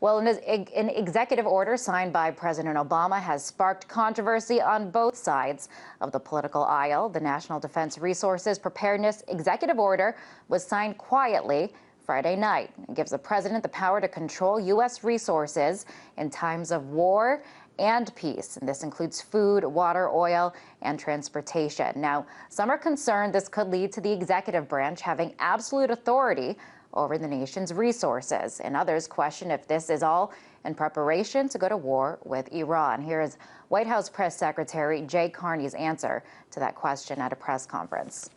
Well, an executive order signed by President Obama has sparked controversy on both sides of the political aisle. The National Defense Resources Preparedness Executive Order was signed quietly Friday night. It gives the president the power to control U.S. resources in times of war and peace. And this includes food, water, oil, and transportation. Now, some are concerned this could lead to the executive branch having absolute authority over the nation's resources. And others question if this is all in preparation to go to war with Iran. Here is White House Press Secretary Jay Carney's answer to that question at a press conference.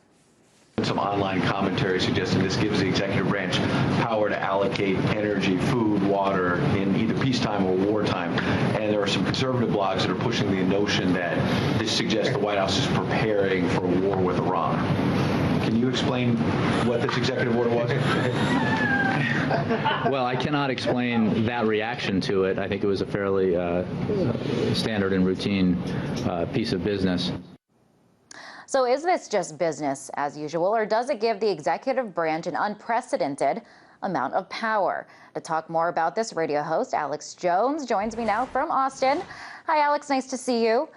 Some online commentary suggesting this gives the executive branch power to allocate energy, food, water in either peacetime or wartime. And there are some conservative blogs that are pushing the notion that this suggests the White House is preparing for a war with Iran. Can you explain what this executive order was? Well, I cannot explain that reaction to it. I think it was a fairly standard and routine piece of business. So is this just business as usual, or does it give the executive branch an unprecedented amount of power? To talk more about this, radio host Alex Jones joins me now from Austin. Hi, Alex. Nice to see you.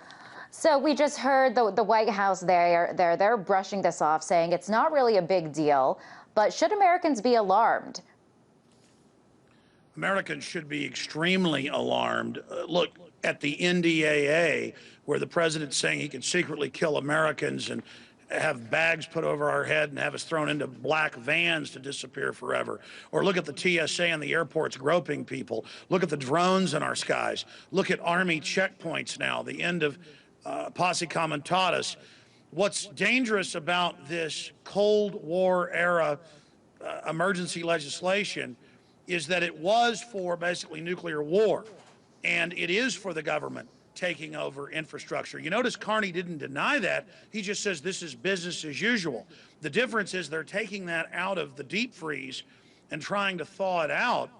So we just heard the White House they're brushing this off, saying it's not really a big deal. But should Americans be alarmed? Americans should be extremely alarmed. Look at the NDAA, where the president's saying he can secretly kill Americans and have bags put over our head and have us thrown into black vans to disappear forever. Or look at the TSA and the airports groping people. Look at the drones in our skies. Look at Army checkpoints now, the end of Posse Comitatus. What's dangerous about this Cold War era emergency legislation is that it was for basically nuclear war, and it is for the government taking over infrastructure. You notice Carney didn't deny that. He just says this is business as usual. The difference is they're taking that out of the deep freeze and trying to thaw it out.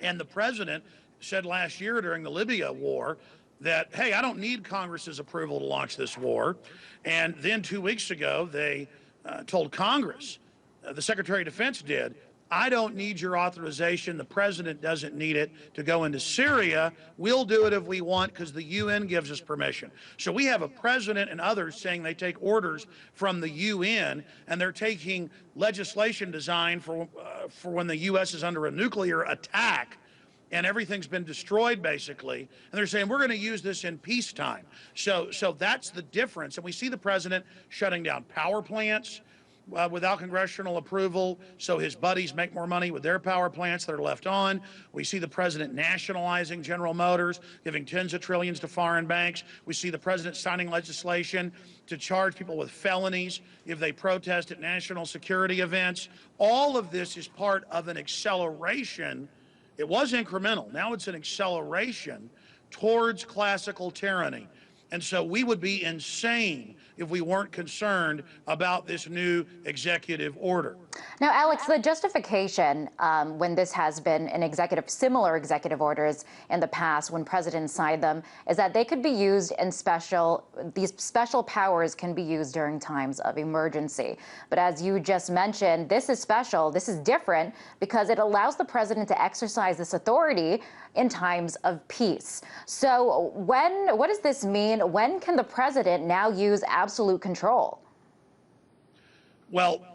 And the president said last year during the Libya war that, hey, I don't need Congress's approval to launch this war. And then 2 weeks ago, they told Congress, the Secretary of Defense did, I don't need your authorization. The president doesn't need it to go into Syria. We'll do it if we want because the UN gives us permission. So we have a president and others saying they take orders from the UN, and they're taking legislation designed for when the U.S. is under a nuclear attack and everything's been destroyed basically. And they're saying we're going to use this in peacetime. So that's the difference. And we see the president shutting down power plants without congressional approval, so his buddies make more money with their power plants that are left on. We see the president nationalizing General Motors, giving tens of trillions to foreign banks. We see the president signing legislation to charge people with felonies if they protest at national security events. All of this is part of an acceleration. It was incremental. Now it's an acceleration towards classical tyranny. And so we would be insane if we weren't concerned about this new executive order. Now, Alex, the justification when this has been similar executive orders in the past when presidents signed them is that they could be used in these special powers can be used during times of emergency. But as you just mentioned, this is special, this is different because it allows the president to exercise this authority in times of peace. So what does this mean? When can the president now use absolute control? Well,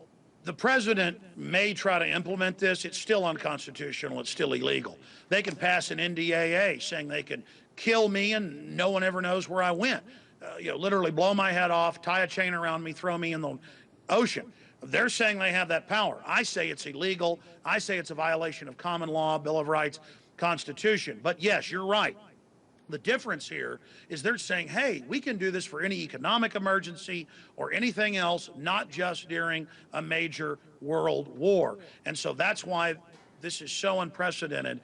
the president may try to implement this. It's still unconstitutional. It's still illegal. They can pass an NDAA saying they can kill me and no one ever knows where I went. Literally blow my head off, tie a chain around me, throw me in the ocean. They're saying they have that power. I say it's illegal. I say it's a violation of common law, Bill of Rights, Constitution. But yes, you're right. The difference here is they're saying, hey, we can do this for any economic emergency or anything else, not just during a major world war. And so that's why this is so unprecedented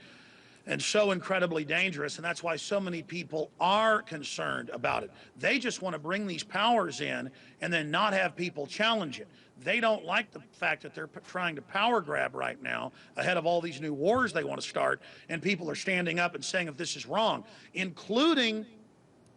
and so incredibly dangerous, and that's why so many people are concerned about it. They just want to bring these powers in and then not have people challenge it. They don't like the fact that they're trying to power grab right now ahead of all these new wars they want to start, and people are standing up and saying if this is wrong, including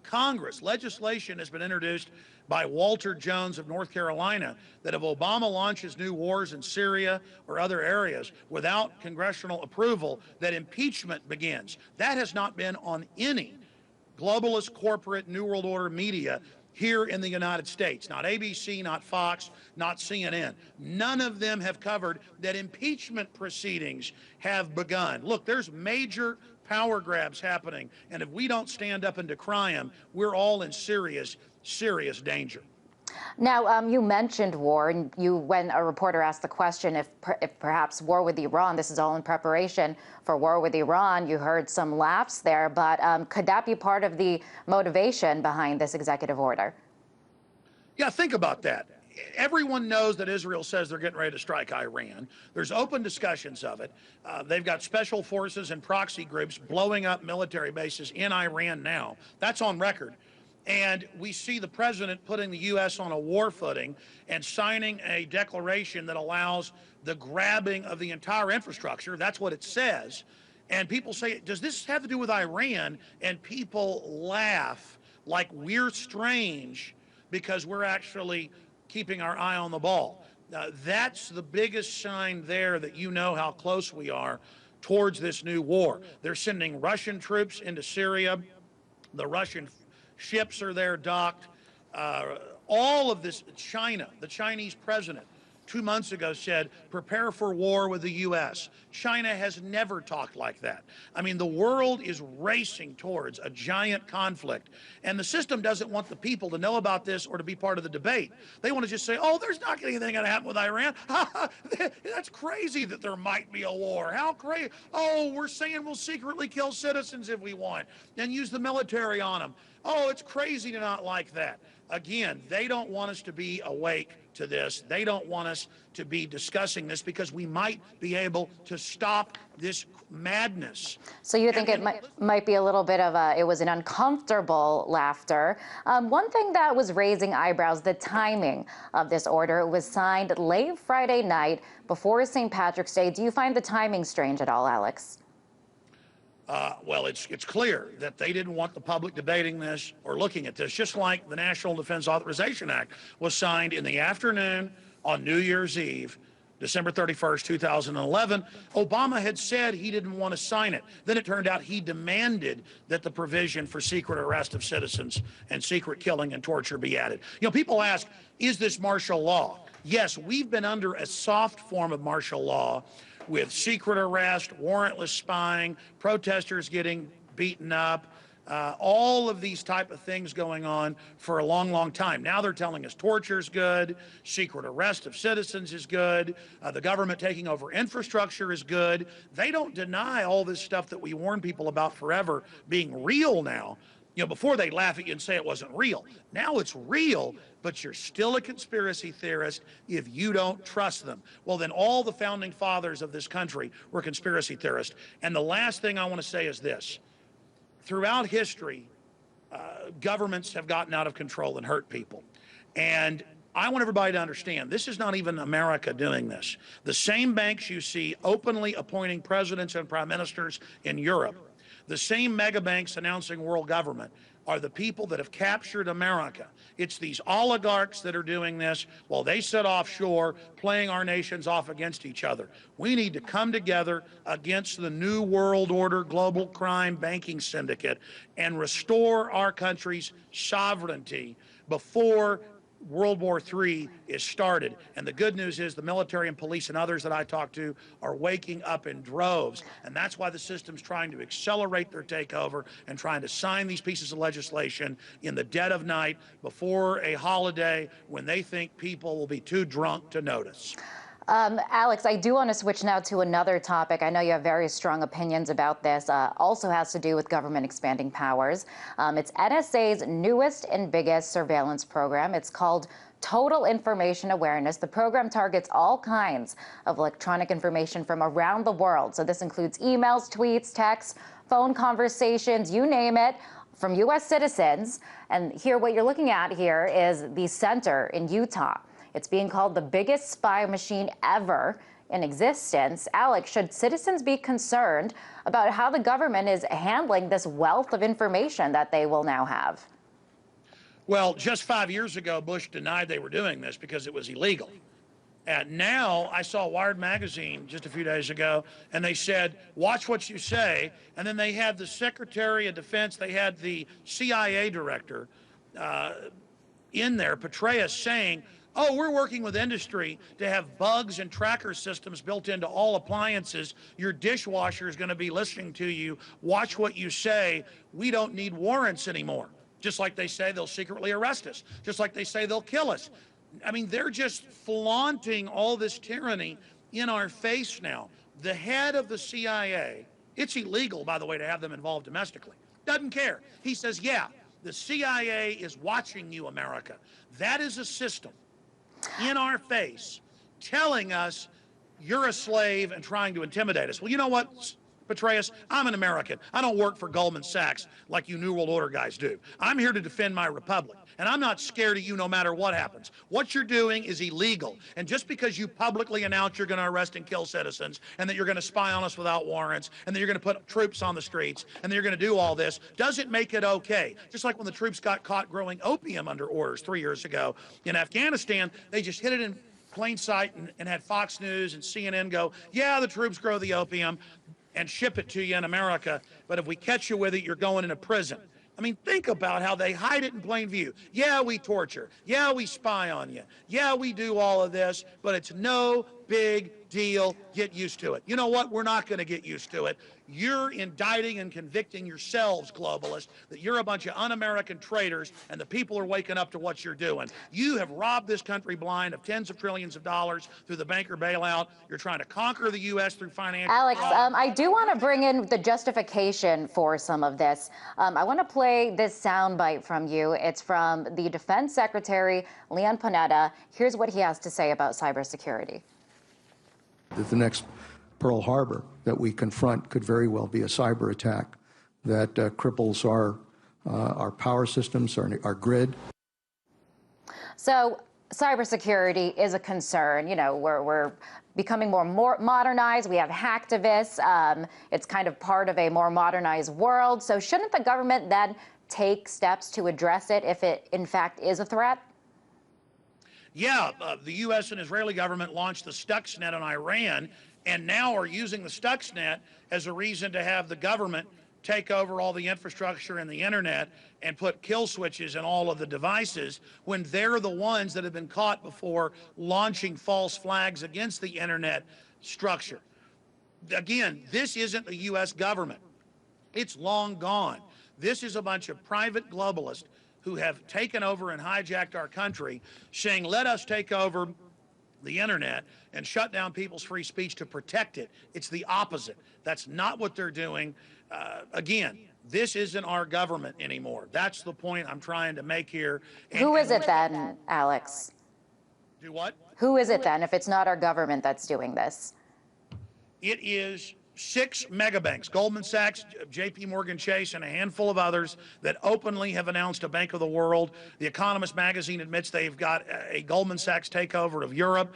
Congress. Legislation has been introduced by Walter Jones of North Carolina that if Obama launches new wars in Syria or other areas without congressional approval, that impeachment begins. That has not been on any globalist corporate New World Order media here in the United States. Not ABC, not Fox, not CNN. None of them have covered that impeachment proceedings have begun. Look, there's major power grabs happening, and if we don't stand up and decry them, we're all in serious, serious danger. Now, you mentioned war, and when a reporter asked the question if perhaps war with Iran, this is all in preparation for war with Iran, you heard some laughs there, but could that be part of the motivation behind this executive order? Yeah, think about that. Everyone knows that Israel says they're getting ready to strike Iran. There's open discussions of it. They've got special forces and proxy groups blowing up military bases in Iran now. That's on record. And we see the president putting the U.S. on a war footing and signing a declaration that allows the grabbing of the entire infrastructure. That's what it says. And people say, does this have to do with Iran? And people laugh like we're strange because we're actually keeping our eye on the ball. That's the biggest sign there that you know how close we are towards this new war. They're sending Russian troops into Syria. The Russian ships are there docked. All of this, China, the Chinese president 2 months ago said, prepare for war with the U.S. China has never talked like that. I mean, the world is racing towards a giant conflict, and the system doesn't want the people to know about this or to be part of the debate. They want to just say, oh, there's not anything going to happen with Iran. That's crazy that there might be a war. How crazy. Oh, we're saying we'll secretly kill citizens if we want and use the military on them. Oh, it's crazy to not like that. Again, they don't want us to be awake to this. They don't want us to be discussing this because we might be able to stop this madness. So you think it might be a little bit of it was an uncomfortable laughter. One thing that was raising eyebrows, the timing of this order. It was signed late Friday night before St. Patrick's Day. Do you find the timing strange at all, Alex? Well, it's clear that they didn't want the public debating this or looking at this, just like the National Defense Authorization Act was signed in the afternoon on New Year's Eve, December 31st, 2011. Obama had said he didn't want to sign it. Then it turned out he demanded that the provision for secret arrest of citizens and secret killing and torture be added. You know, people ask, is this martial law? Yes, we've been under a soft form of martial law with secret arrest, warrantless spying, protesters getting beaten up, all of these type of things going on for a long, long time. Now they're telling us torture is good, secret arrest of citizens is good, the government taking over infrastructure is good. They don't deny all this stuff that we warn people about forever being real now. You know, before they'd laugh at you and say it wasn't real. Now it's real, but you're still a conspiracy theorist if you don't trust them. Well, then all the founding fathers of this country were conspiracy theorists. And the last thing I want to say is this. Throughout history, governments have gotten out of control and hurt people. And I want everybody to understand, this is not even America doing this. The same banks you see openly appointing presidents and prime ministers in Europe, the same mega banks announcing world government, are the people that have captured America. It's these oligarchs that are doing this while they sit offshore playing our nations off against each other. We need to come together against the New World Order global crime banking syndicate and restore our country's sovereignty before World War III is started. And the good news is the military and police and others that I talk to are waking up in droves. And that's why the system's trying to accelerate their takeover and trying to sign these pieces of legislation in the dead of night before a holiday when they think people will be too drunk to notice. Alex, I do want to switch now to another topic. I know you have very strong opinions about this. Also has to do with government expanding powers. It's NSA's newest and biggest surveillance program. It's called Total Information Awareness. The program targets all kinds of electronic information from around the world. So this includes emails, tweets, texts, phone conversations, you name it, from U.S. citizens. And here, what you're looking at here is the center in Utah. It's being called the biggest spy machine ever in existence. Alex, should citizens be concerned about how the government is handling this wealth of information that they will now have? Well, just 5 years ago, Bush denied they were doing this because it was illegal. And now I saw Wired magazine just a few days ago, and they said, watch what you say. And then they had the Secretary of Defense, they had the CIA director in there, Petraeus, saying, oh, we're working with industry to have bugs and tracker systems built into all appliances. Your dishwasher is going to be listening to you. Watch what you say. We don't need warrants anymore. Just like they say they'll secretly arrest us. Just like they say they'll kill us. I mean, they're just flaunting all this tyranny in our face now. The head of the CIA, it's illegal, by the way, to have them involved domestically. Doesn't care. He says, yeah, the CIA is watching you, America. That is a system in our face telling us you're a slave and trying to intimidate us. Well, you know what, Petraeus? I'm an American. I don't work for Goldman Sachs like you New World Order guys do. I'm here to defend my republic, and I'm not scared of you no matter what happens. What you're doing is illegal, and just because you publicly announce you're going to arrest and kill citizens, and that you're going to spy on us without warrants, and that you're going to put troops on the streets, and that you're going to do all this, doesn't make it okay. Just like when the troops got caught growing opium under orders 3 years ago in Afghanistan, they just hid it in plain sight and had Fox News and CNN go, yeah, the troops grow the opium, and ship it to you in America, but if we catch you with it, you're going into prison. I mean, think about how they hide it in plain view. Yeah, we torture. Yeah, we spy on you. Yeah, we do all of this, but it's no big deal. Get used to it. You know what? We're not going to get used to it. You're indicting and convicting yourselves, globalists, that you're a bunch of un-American traitors, and the people are waking up to what you're doing. You have robbed this country blind of tens of trillions of dollars through the banker bailout. You're trying to conquer the U.S. through financial Alex, fraud. I do want to bring in the justification for some of this. I want to play this soundbite from you. It's from the Defense Secretary, Leon Panetta. Here's what he has to say about cybersecurity. That the next Pearl Harbor that we confront could very well be a cyber attack that cripples our power systems, our grid. So cybersecurity is a concern. You know, we're becoming more modernized. We have hacktivists. It's kind of part of a more modernized world. So shouldn't the government then take steps to address it if it, in fact, is a threat? Yeah, the U.S. and Israeli government launched the Stuxnet on Iran, and now are using the Stuxnet as a reason to have the government take over all the infrastructure and the internet and put kill switches in all of the devices, when they're the ones that have been caught before launching false flags against the internet structure. Again, this isn't the U.S. government. It's long gone. This is a bunch of private globalists who have taken over and hijacked our country, saying, let us take over the internet and shut down people's free speech to protect it. It's the opposite. That's not what they're doing. Again, this isn't our government anymore. That's the point I'm trying to make here. Who is it then, Alex? Do what? Who is it then if it's not our government that's doing this? It is 6 megabanks, Goldman Sachs, JP Morgan Chase, and a handful of others that openly have announced a Bank of the World. The Economist magazine admits they've got a Goldman Sachs takeover of Europe,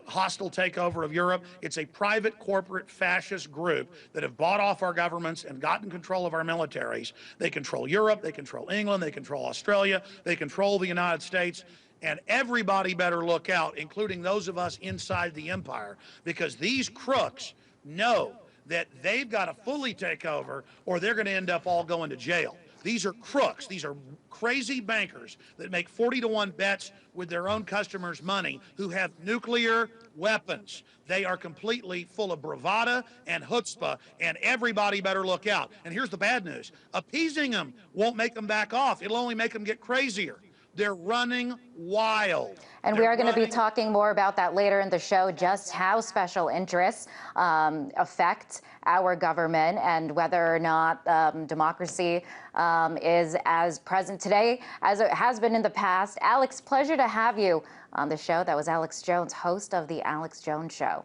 hostile takeover of Europe. It's a private corporate fascist group that have bought off our governments and gotten control of our militaries. They control Europe, they control England, they control Australia, they control the United States. And everybody better look out, including those of us inside the empire, because these crooks know that they've got to fully take over or they're going to end up all going to jail. These are crooks. These are crazy bankers that make 40-to-1 bets with their own customers' money who have nuclear weapons. They are completely full of bravado and chutzpah, and everybody better look out. And here's the bad news. Appeasing them won't make them back off. It'll only make them get crazier. They're running wild. And we are going to be talking more about that later in the show, just how special interests affect our government and whether or not democracy is as present today as it has been in the past. Alex, pleasure to have you on the show. That was Alex Jones, host of The Alex Jones Show.